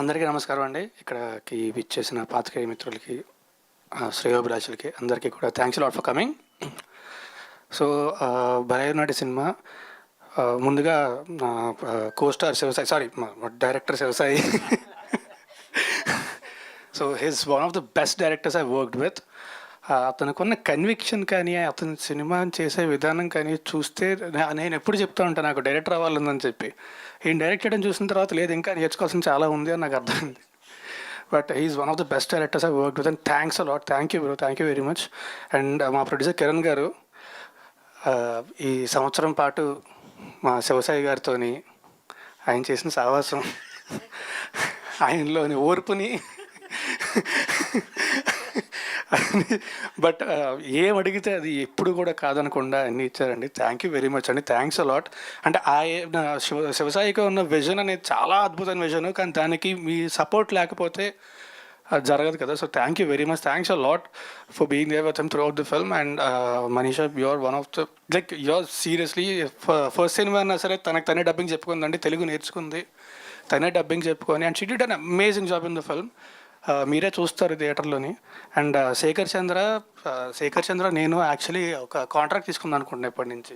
అందరికీ నమస్కారం అండి. ఇక్కడికి విచ్చేసిన పాత్రికేయ మిత్రులకి, శ్రేయోభిలాషులకి అందరికీ కూడా thanks lot for coming. So Bharatanatya cinema ముందుగా co-star Shivasai, sorry director Shivasai. So he's one of the best directors I worked with. అతనుకున్న కన్విక్షన్ కానీ, అతను సినిమా చేసే విధానం కానీ చూస్తే నేను ఎప్పుడు చెప్తా ఉంటాను నాకు డైరెక్టర్ అవ్వాలని చెప్పి. ఈయన డైరెక్ట్ చేయడం చూసిన తర్వాత లేదు ఇంకా నేర్చుకోవాల్సిన చాలా ఉంది అని నాకు అర్థమైంది. But he's one of the best directors I work with and thanks a lot. Thank you bro, thank you very much. And మా ప్రొడ్యూసర్ కిరణ్ గారు ఈ సంవత్సరం పాటు మా శివసాయి గారితో ఆయన చేసిన సావాసం, ఆయనలోని ఓర్పుని బట్ ఏం అడిగితే అది ఎప్పుడు కూడా కాదనకుండా అన్నీ ఇచ్చారండి. థ్యాంక్ యూ వెరీ మచ్ అండి, థ్యాంక్స్ అలాట్. అంటే శివసాయికి ఉన్న విజన్ అనేది చాలా అద్భుతమైన విజన్, కానీ దానికి మీ సపోర్ట్ లేకపోతే అది జరగదు కదా. So thank you very much, thanks a lot for being there with him throughout the film. And Manisha, you're one of the you're seriously first cinema అయినా సరే తనకు తనే డబ్బింగ్ చెప్పుకుందండి, తెలుగు నేర్చుకుంది, తనే డబ్బింగ్ చెప్పుకొని. And she did an amazing job in the film. మీరే చూస్తారు థియేటర్లోని. And Shekhar చంద్ర నేను యాక్చువల్లీ ఒక కాంట్రాక్ట్ తీసుకుందాం అనుకుంటున్నాను ఎప్పటి నుంచి,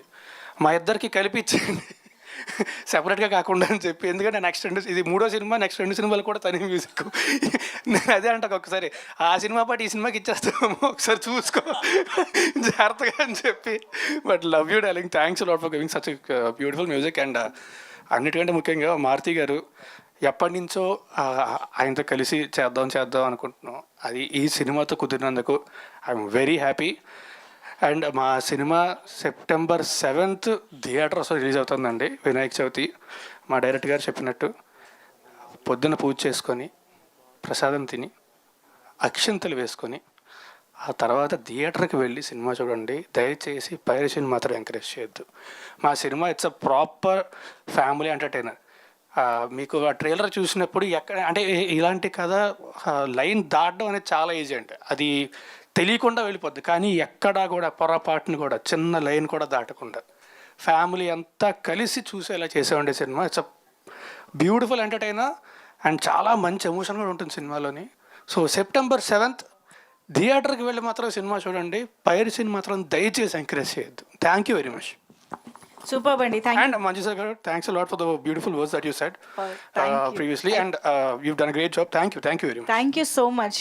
మా ఇద్దరికి కలిపి ఇచ్చేయండి సెపరేట్గా కాకుండా అని చెప్పి. ఎందుకంటే ఇది 3వ సినిమా, నెక్స్ట్ 2 సినిమాలు కూడా తనే మ్యూజిక్. నేను అదే అంట ఒకసారి ఆ సినిమా పాటు ఈ సినిమాకి ఇచ్చేస్తాము, ఒకసారి చూసుకో జాగ్రత్తగా అని చెప్పి. But love you darling, thanks lot for giving such beautiful music. And అన్నిటికంటే ముఖ్యంగా మారుతి గారు, ఎప్పటి నుంచో ఆయనతో కలిసి చేద్దాం అనుకుంటున్నాం. అది ఈ సినిమాతో కుదిరినందుకు ఐఎమ్ వెరీ హ్యాపీ. అండ్ మా cinema September 7th theatres release అవుతుందండి, వినాయక చవితి. మా డైరెక్టర్ గారు చెప్పినట్టు పొద్దున్న పూజ చేసుకొని, ప్రసాదం తిని, అక్షంతలు వేసుకొని, ఆ తర్వాత థియేటర్కి వెళ్ళి సినిమా చూడండి. దయచేసి పైరసీని మాత్రం ఎంకరేజ్ చేయొద్దు. మా cinema it's a proper family entertainer. మీకు ఆ ట్రైలర్ చూసినప్పుడు ఎక్కడ అంటే ఇలాంటి కథ లైన్ దాటడం అనేది చాలా ఈజీ అండి, అది తెలియకుండా వెళ్ళిపోద్ది. కానీ ఎక్కడా కూడా పొరపాటుని కూడా చిన్న లైన్ కూడా దాటకుండా ఫ్యామిలీ అంతా కలిసి చూసేలా చేసేవండి cinema. It's a beautiful entertainer and చాలా మంచి ఎమోషన్ కూడా ఉంటుంది సినిమాలోని. సో September 7th థియేటర్కి వెళ్ళి మాత్రం సినిమా చూడండి, పైరసీని మాత్రం దయచేసి ఎంకరేజ్ చేయొద్దు. Thank you very much. Superb అండి, thank you. And Manjushri garu, thanks a lot for the beautiful words that you said Thank you. previously, and you've done a great job. Thank you very much. Thank you so much.